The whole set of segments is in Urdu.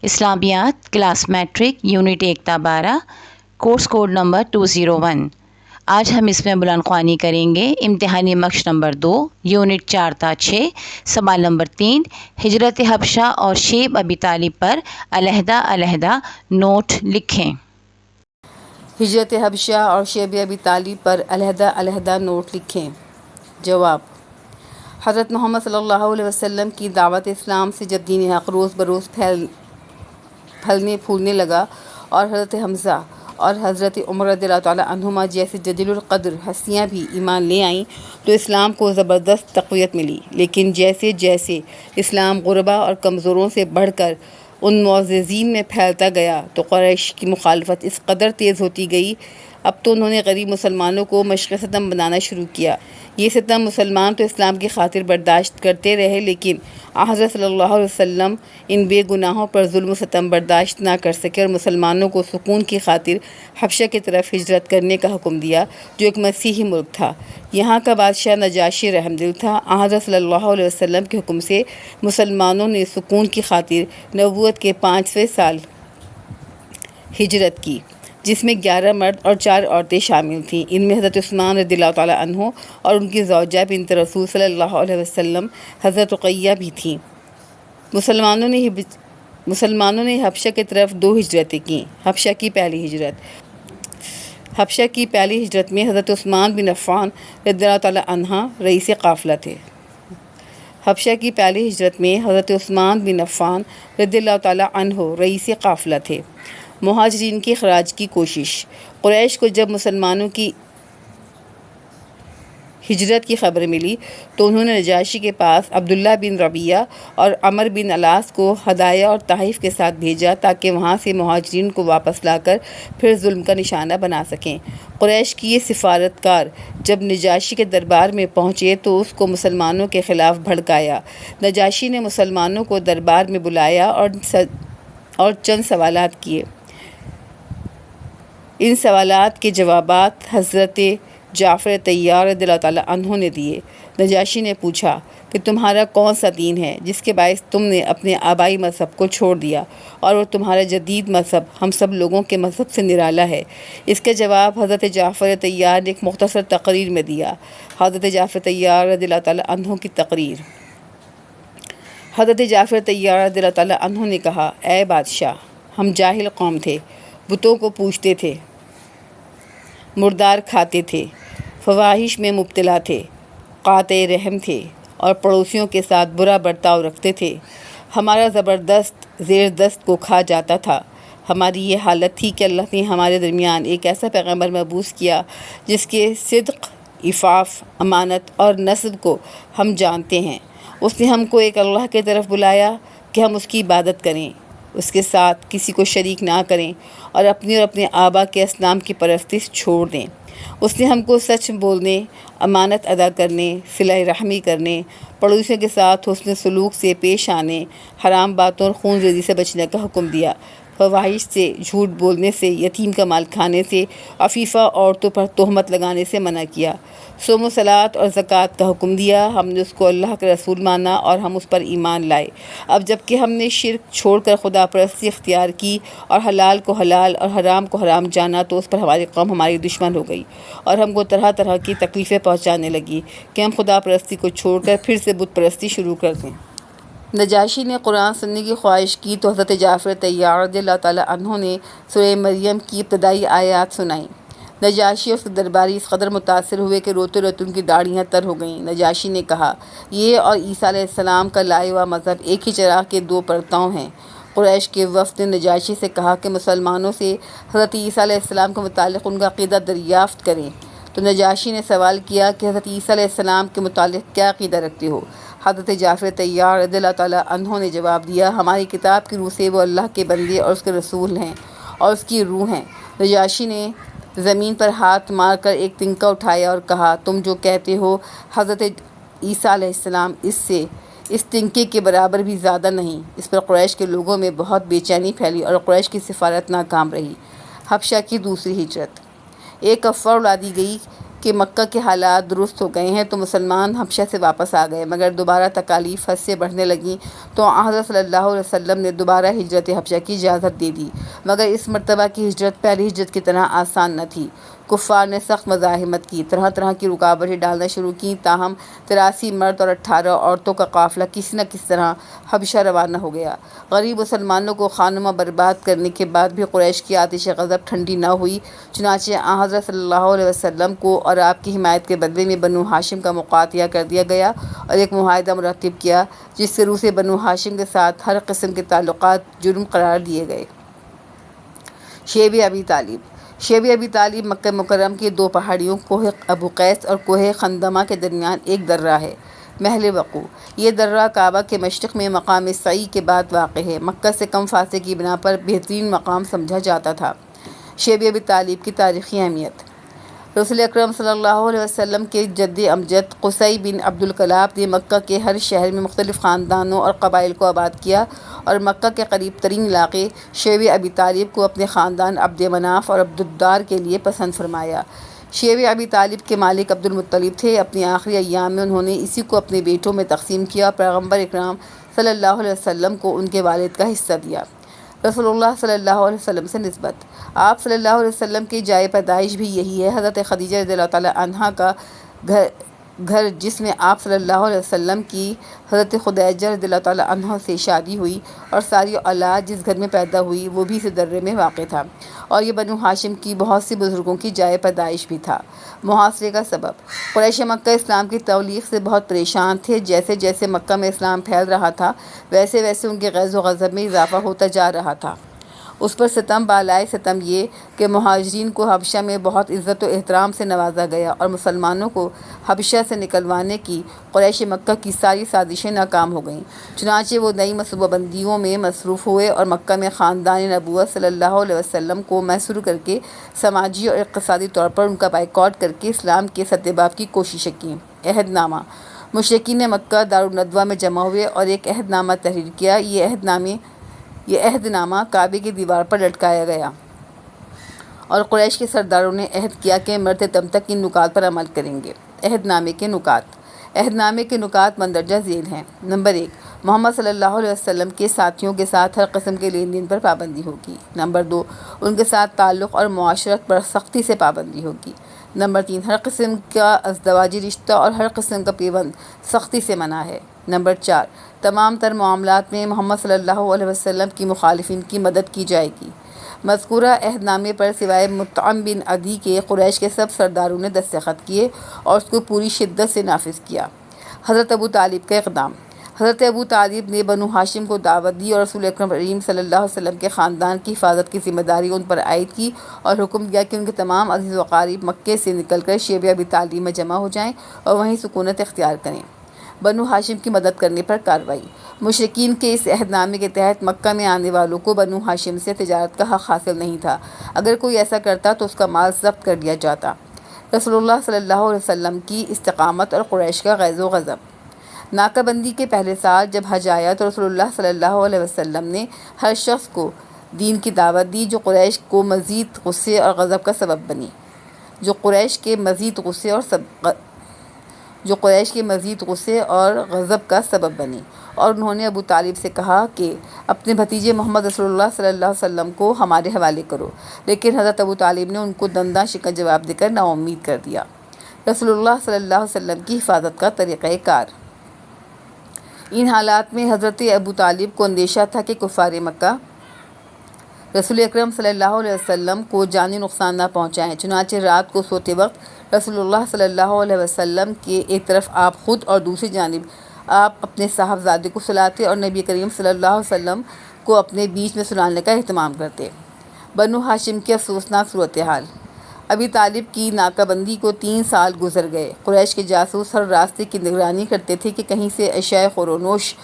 اسلامیات کلاس میٹرک یونٹ 1 تا 12 کورس کوڈ نمبر 201۔ آج ہم اس میں بلند خوانی کریں گے امتحانی مشق نمبر 2 یونٹ 4 تا 6 سوال نمبر 3 ہجرت حبشہ اور شیب ابی طالب پر علیحدہ علیحدہ نوٹ لکھیں۔ ہجرت حبشہ اور شیب ابی طالب پر علیحدہ علیحدہ نوٹ لکھیں۔ جواب: حضرت محمد صلی اللہ علیہ وسلم کی دعوت اسلام سے جب دین حق روز بروز پھلنے پھولنے لگا اور حضرت حمزہ اور حضرت عمر رضی اللہ تعالیٰ عنہما جیسے جلیل القدر ہستیاں بھی ایمان لے آئیں تو اسلام کو زبردست تقویت ملی، لیکن جیسے جیسے اسلام غربا اور کمزوروں سے بڑھ کر ان معززین میں پھیلتا گیا تو قریش کی مخالفت اس قدر تیز ہوتی گئی، اب تو انہوں نے غریب مسلمانوں کو مشق ستم بنانا شروع کیا۔ یہ ستم مسلمان تو اسلام کی خاطر برداشت کرتے رہے، لیکن حضرت صلی اللہ علیہ وسلم ان بے گناہوں پر ظلم و ستم برداشت نہ کر سکے اور مسلمانوں کو سکون کی خاطر حبشہ کی طرف ہجرت کرنے کا حکم دیا، جو ایک مسیحی ملک تھا۔ یہاں کا بادشاہ نجاشی رحم دل تھا۔ حضرت صلی اللہ علیہ وسلم کے حکم سے مسلمانوں نے سکون کی خاطر نبوت کے 5ویں سال ہجرت کی، جس میں 11 مرد اور 4 عورتیں شامل تھیں۔ ان میں حضرت عثمان رضی اللہ تعالیٰ عنہ اور ان کی زوجہ بنت رسول صلی اللہ علیہ وسلم حضرت رقیہ بھی تھیں۔ مسلمانوں نے حبشہ کی طرف 2 ہجرتیں کیں۔ حبشہ کی پہلی ہجرت میں حضرت عثمان بن عفان رضی اللہ تعالیٰ عنہ رئیس قافلہ تھے۔ حبشہ کی پہلی ہجرت میں حضرت عثمان بن عفان رضی اللہ تعالیٰ عنہ رئیس قافلہ تھے۔ مہاجرین کی خراج کی کوشش۔ قریش کو جب مسلمانوں کی ہجرت کی خبر ملی تو انہوں نے نجاشی کے پاس عبداللہ بن ربیعہ اور عمر بن العاص کو ہدایہ اور تحائف کے ساتھ بھیجا تاکہ وہاں سے مہاجرین کو واپس لا کر پھر ظلم کا نشانہ بنا سکیں۔ قریش کی یہ سفارتکار جب نجاشی کے دربار میں پہنچے تو اس کو مسلمانوں کے خلاف بھڑکایا۔ نجاشی نے مسلمانوں کو دربار میں بلایا اور چند سوالات کیے۔ ان سوالات کے جوابات حضرت جعفر طیار رضی اللہ تعالیٰ عنہ نے دیے۔ نجاشی نے پوچھا کہ تمہارا کون سا دین ہے جس کے باعث تم نے اپنے آبائی مذہب کو چھوڑ دیا اور وہ تمہارا جدید مذہب ہم سب لوگوں کے مذہب سے نرالا ہے؟ اس کا جواب حضرت جعفر طیار نے ایک مختصر تقریر میں دیا۔ حضرت جعفر طیار رضی اللہ تعالیٰ عنہ کی تقریر۔ حضرت جعفر طیار رضی اللہ تعالیٰ عنہ نے کہا: اے بادشاہ، ہم جاہل قوم تھے، بتوں کو پوجتے تھے، مردار کھاتے تھے، فواحش میں مبتلا تھے، قاطع رحم تھے اور پڑوسیوں کے ساتھ برا برتاؤ رکھتے تھے۔ ہمارا زبردست زیر دست کو کھا جاتا تھا۔ ہماری یہ حالت تھی کہ اللہ نے ہمارے درمیان ایک ایسا پیغمبر مبعوث کیا جس کے صدق، عفاف، امانت اور نسب کو ہم جانتے ہیں۔ اس نے ہم کو ایک اللہ کی طرف بلایا کہ ہم اس کی عبادت کریں، اس کے ساتھ کسی کو شریک نہ کریں اور اپنے آبا کے اصنام کی پرستش چھوڑ دیں۔ اس نے ہم کو سچ بولنے، امانت ادا کرنے، صلہ رحمی کرنے، پڑوسیوں کے ساتھ حسن سلوک سے پیش آنے، حرام باتوں اور خون ریزی سے بچنے کا حکم دیا، فواحش سے، جھوٹ بولنے سے، یتیم کا مال کھانے سے، عفیفہ عورتوں پر تہمت لگانے سے منع کیا، صوم و صلاۃ اور زکوٰۃ کا حکم دیا۔ ہم نے اس کو اللہ کا رسول مانا اور ہم اس پر ایمان لائے۔ اب جب کہ ہم نے شرک چھوڑ کر خدا پرستی اختیار کی اور حلال کو حلال اور حرام کو حرام جانا تو اس پر ہماری قوم ہماری دشمن ہو گئی اور ہم کو طرح طرح کی تکلیفیں پہنچانے لگی کہ ہم خدا پرستی کو چھوڑ کر پھر سے بت پرستی شروع کر دیں۔ نجاشی نے قرآن سننے کی خواہش کی تو حضرت جعفر طیار رضی اللہ تعالیٰ عنہ نے سورہ مریم کی ابتدائی آیات سنائیں۔ نجاشی اور اس کے درباری اس قدر متاثر ہوئے کہ روتے روتے ان کی داڑھیاں تر ہو گئیں۔ نجاشی نے کہا: یہ اور عیسیٰ علیہ السلام کا لائے ہوا مذہب ایک ہی چراغ کے 2 پرتوں ہیں۔ قریش کے وفد نے نجاشی سے کہا کہ مسلمانوں سے حضرت عیسیٰ علیہ السلام کے متعلق ان کا عقیدہ دریافت کریں، تو نجاشی نے سوال کیا کہ حضرت عیسیٰ علیہ السلام کے متعلق کیا عقیدہ رکھتے ہو؟ حضرت جعفر طیار رضی اللہ تعالیٰ عنہ نے جواب دیا: ہماری کتاب کی روح سے وہ اللہ کے بندے اور اس کے رسول ہیں اور اس کی روح ہیں۔ نجاشی نے زمین پر ہاتھ مار کر ایک تنکا اٹھایا اور کہا: تم جو کہتے ہو حضرت عیسیٰ علیہ السلام اس تنکے کے برابر بھی زیادہ نہیں۔ اس پر قریش کے لوگوں میں بہت بے چینی پھیلی اور قریش کی سفارت ناکام رہی۔ حبشہ کی دوسری ہجرت۔ ایک افواہ اڑا دی گئی کہ مکہ کے حالات درست ہو گئے ہیں تو مسلمان حبشہ سے واپس آ گئے، مگر دوبارہ تکالیف حد سے بڑھنے لگیں تو حضرت صلی اللہ علیہ وسلم نے دوبارہ ہجرت حبشہ کی اجازت دے دی، مگر اس مرتبہ کی ہجرت پہلی ہجرت کی طرح آسان نہ تھی۔ کفار نے سخت مزاحمت کی، طرح طرح کی رکاوٹیں ڈالنا شروع کیں، تاہم 83 مرد اور 18 عورتوں کا قافلہ کسی نہ کسی طرح حبشہ روانہ ہو گیا۔ غریب مسلمانوں کو خانمہ برباد کرنے کے بعد بھی قریش کی آتش غضب ٹھنڈی نہ ہوئی، چنانچہ حضرت صلی اللہ علیہ وسلم کو اور آپ کی حمایت کے بدلے میں بنو ہاشم کا مقاطعہ کر دیا گیا اور ایک معاہدہ مرتب کیا جس سے روس بنو ہاشم کے ساتھ ہر قسم کے تعلقات جرم قرار دیے گئے۔ شیب ابی طالب مکہ مکرم کی دو پہاڑیوں کوہ ابو قیس اور کوہ خندمہ کے درمیان ایک درہ ہے۔ محل وقوع: یہ درہ کعبہ کے مشرق میں مقام سعی کے بعد واقع ہے، مکہ سے کم فاصلے کی بنا پر بہترین مقام سمجھا جاتا تھا۔ شیب ابی طالب کی تاریخی اہمیت: رسول اکرم صلی اللہ علیہ وسلم کے جد امجد قصی بن عبد الکلاب نے مکہ کے ہر شہر میں مختلف خاندانوں اور قبائل کو آباد کیا اور مکہ کے قریب ترین علاقے شیب ابی طالب کو اپنے خاندان عبد مناف اور عبد الدار کے لیے پسند فرمایا۔ شیب ابی طالب کے مالک عبد المطلب تھے، اپنے آخری ایام میں انہوں نے اسی کو اپنے بیٹوں میں تقسیم کیا اور پیغمبر اکرام صلی اللہ علیہ وسلم کو ان کے والد کا حصہ دیا۔ رسول اللہ صلی اللہ علیہ وسلم سے نسبت: آپ صلی اللہ علیہ وسلم کی جائے پیدائش بھی یہی ہے۔ حضرت خدیجہ رضی اللہ تعالیٰ عنہا کا گھر جس میں آپ صلی اللہ علیہ وسلم کی حضرت خدیجہ رضی اللہ تعالیٰ عنہا سے شادی ہوئی اور ساری اولاد جس گھر میں پیدا ہوئی وہ بھی اس درے میں واقع تھا، اور یہ بنو ہاشم کی بہت سی بزرگوں کی جائے پیدائش بھی تھا۔ محاصرے کا سبب: قریش مکہ اسلام کی تبلیغ سے بہت پریشان تھے، جیسے جیسے مکہ میں اسلام پھیل رہا تھا ویسے ویسے ان کے غیظ و غضب میں اضافہ ہوتا جا رہا تھا۔ اس پر ستم بالائے ستم یہ کہ مہاجرین کو حبشہ میں بہت عزت و احترام سے نوازا گیا اور مسلمانوں کو حبشہ سے نکلوانے کی قریش مکہ کی ساری سازشیں ناکام ہو گئیں، چنانچہ وہ نئی منصوبہ بندیوں میں مصروف ہوئے اور مکہ میں خاندان نبوت صلی اللہ علیہ وسلم کو محصور کر کے سماجی اور اقتصادی طور پر ان کا بائیکاٹ کر کے اسلام کے ستیباب کی کوششیں کیں۔ عہد نامہ: مشرکین مکہ دارالندوہ میں جمع ہوئے اور ایک عہد نامہ تحریر کیا۔ یہ عہد نامہ کعبے کی دیوار پر لٹکایا گیا اور قریش کے سرداروں نے عہد کیا کہ مرتے دم تک ان نکات پر عمل کریں گے۔ عہد نامے کے نکات: عہد نامے کے نکات مندرجہ ذیل ہیں۔ نمبر 1، محمد صلی اللہ علیہ وسلم کے ساتھیوں کے ساتھ ہر قسم کے لین دین پر پابندی ہوگی۔ نمبر 2، ان کے ساتھ تعلق اور معاشرت پر سختی سے پابندی ہوگی۔ نمبر 3، ہر قسم کا ازدواجی رشتہ اور ہر قسم کا پیوند سختی سے منع ہے۔ نمبر 4، تمام تر معاملات میں محمد صلی اللہ علیہ وسلم کی مخالفین کی مدد کی جائے گی۔ مذکورہ عہد نامے پر سوائے مطعم بن عدی کے قریش کے سب سرداروں نے دستخط کیے اور اس کو پوری شدت سے نافذ کیا۔ حضرت ابو طالب کا اقدام: حضرت ابو طالب نے بنو ہاشم کو دعوت دی اور رسول اکرم کریم صلی اللہ علیہ وسلم کے خاندان کی حفاظت کی ذمہ داری ان پر عائد کی اور حکم دیا کہ ان کے تمام عزیز و اقارب مکے سے نکل کر شیب ابی طالب میں جمع ہو جائیں اور وہیں سکونت اختیار کریں۔ بنو ہاشم کی مدد کرنے پر کارروائی: مشرکین کے اس عہد نامے کے تحت مکہ میں آنے والوں کو بنو ہاشم سے تجارت کا حق حاصل نہیں تھا، اگر کوئی ایسا کرتا تو اس کا مال ضبط کر لیا جاتا۔ رسول اللہ صلی اللہ علیہ وسلم کی استقامت اور قریش کا غیظ و غضب: ناکہ بندی کے پہلے سال جب حج آیا تو رسول اللہ صلی اللہ علیہ وسلم نے ہر شخص کو دین کی دعوت دی جو قریش کو مزید غصے اور غضب کا سبب بنی، جو قریش کے مزید غصے اور غضب کا سبب بنی، اور انہوں نے ابو طالب سے کہا کہ اپنے بھتیجے محمد رسول اللہ صلی اللہ علیہ وسلم کو ہمارے حوالے کرو، لیکن حضرت ابو طالب نے ان کو دنداں شکن جواب دے کر نا امید کر دیا۔ رسول اللہ صلی اللہ علیہ وسلم کی حفاظت کا طریقہ کار: ان حالات میں حضرت ابو طالب کو اندیشہ تھا کہ کفار مکہ رسول اکرم صلی اللہ علیہ وسلم کو جانی نقصان نہ پہنچائیں، چنانچہ رات کو سوتے وقت رسول اللہ صلی اللہ علیہ وسلم کے ایک طرف آپ خود اور دوسری جانب آپ اپنے صاحبزادے کو سلاتے اور نبی کریم صلی اللہ علیہ وسلم کو اپنے بیچ میں سلانے کا اہتمام کرتے۔ بنو ہاشم کی افسوسناک صورتحال: ابی طالب کی ناکہ بندی کو 3 سال گزر گئے۔ قریش کے جاسوس ہر راستے کی نگرانی کرتے تھے کہ کہیں سے اشیاء خورونوش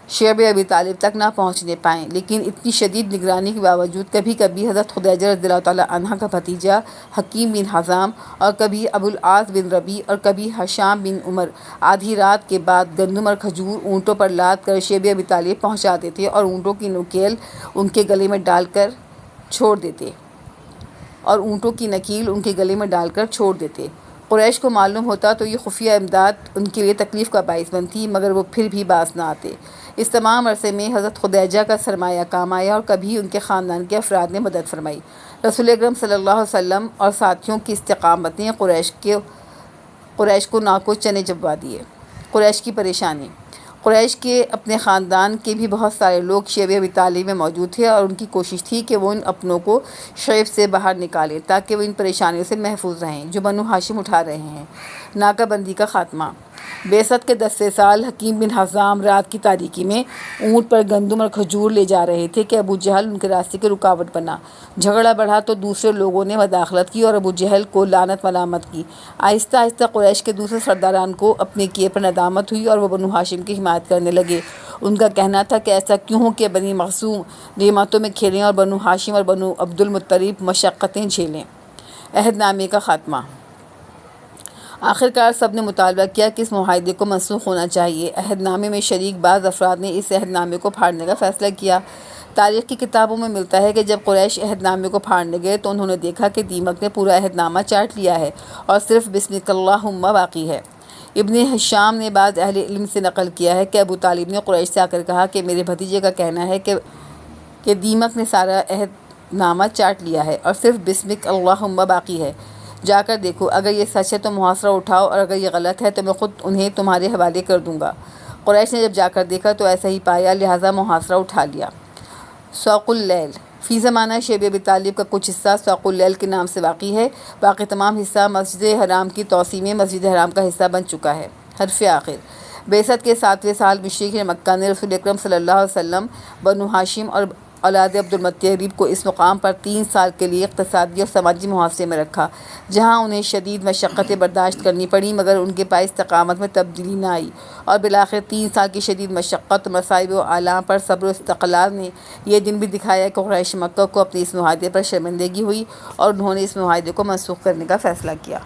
شیب ابی طالب تک نہ پہنچنے پائیں، لیکن اتنی شدید نگرانی کے باوجود کبھی کبھی حضرت خدیجہ رضی اللہ تعالیٰ عنہا کا بھتیجا حکیم بن حزام اور کبھی ابو العاص بن ربیع اور کبھی ہشام بن عمر آدھی رات کے بعد گندم اور کھجور اونٹوں پر لاد کر شیب ابی طالب پہنچاتے تھے اور اونٹوں کی نکیل ان کے گلے میں ڈال کر چھوڑ دیتے۔ اور اونٹوں کی نکیل ان کے گلے میں ڈال کر چھوڑ دیتے۔ قریش کو معلوم ہوتا تو یہ خفیہ امداد ان کے لیے تکلیف کا باعث بنتی، مگر وہ پھر بھی باز نہ آتے۔ اس تمام عرصے میں حضرت خدیجہ کا سرمایہ کام آیا اور کبھی ان کے خاندان کے افراد نے مدد فرمائی۔ رسول اکرم صلی اللہ علیہ وسلم اور ساتھیوں کی استقامت نے قریش کو ناکو چنے چبوا دیے۔ قریش کی پریشانی۔ قریش کے اپنے خاندان کے بھی بہت سارے لوگ شیب ابی طالب میں موجود تھے اور ان کی کوشش تھی کہ وہ ان اپنوں کو شیب سے باہر نکالیں تاکہ وہ ان پریشانیوں سے محفوظ رہیں جو بنو ہاشم اٹھا رہے ہیں۔ ناکہ بندی کا خاتمہ۔ بعثت کے 10 سال حکیم بن حزام رات کی تاریکی میں اونٹ پر گندم اور کھجور لے جا رہے تھے کہ ابو جہل ان کے راستے کی رکاوٹ بنا۔ جھگڑا بڑھا تو دوسرے لوگوں نے مداخلت کی اور ابو جہل کو لعنت ملامت کی۔ آہستہ آہستہ قریش کے دوسرے سرداران کو اپنے کیے پر ندامت ہوئی اور وہ بنو ہاشم کی حمایت کرنے لگے۔ ان کا کہنا تھا کہ ایسا کیوں ہو کہ بنی مخزوم نعمتوں میں کھیلیں اور بنو ہاشم اور بنو عبد المطلب مشقتیں جھیلیں۔ عہد نامے کا خاتمہ۔ آخرکار سب نے مطالبہ کیا کہ اس معاہدے کو منسوخ ہونا چاہیے۔ عہد نامے میں شریک بعض افراد نے اس عہد نامے کو پھاڑنے کا فیصلہ کیا۔ تاریخ کی کتابوں میں ملتا ہے کہ جب قریش عہد نامے کو پھاڑنے گئے تو انہوں نے دیکھا کہ دیمک نے پورا عہد نامہ چاٹ لیا ہے اور صرف بسمک اللہم باقی ہے۔ ابن ہشام نے بعض اہل علم سے نقل کیا ہے کہ ابو طالب نے قریش سے آ کر کہا کہ میرے بھتیجے کا کہنا ہے کہ دیمک نے سارا عہد نامہ چاٹ لیا ہے اور صرف بسمک اللہم باقی ہے۔ جا کر دیکھو، اگر یہ سچ ہے تو محاصرہ اٹھاؤ اور اگر یہ غلط ہے تو میں خود انہیں تمہارے حوالے کر دوں گا۔ قریش نے جب جا کر دیکھا تو ایسا ہی پایا، لہٰذا محاصرہ اٹھا لیا۔ سوق اللیل۔ فی زمانہ شیب ابی طالب کا کچھ حصہ سوق اللیل کے نام سے واقع ہے، باقی تمام حصہ مسجد حرام کی توسیع میں مسجد حرام کا حصہ بن چکا ہے۔ حرف آخر۔ بعثت کے 7ویں سال مشرکین مکہ نے رسول اکرم صلی اللہ علیہ وسلم، بنو ہاشم اور اولاد عبد المطلب کو اس مقام پر 3 سال کے لیے اقتصادی اور سماجی محاصرے میں رکھا، جہاں انہیں شدید مشقتیں برداشت کرنی پڑیں، مگر ان کے پاس استقامت میں تبدیلی نہ آئی، اور بالآخر 3 سال کی شدید مشقت، مصائب و آلام پر صبر و استقلال نے یہ دن بھی دکھایا کہ قریش مکہ کو اپنے اس معاہدے پر شرمندگی ہوئی اور انہوں نے اس معاہدے کو منسوخ کرنے کا فیصلہ کیا۔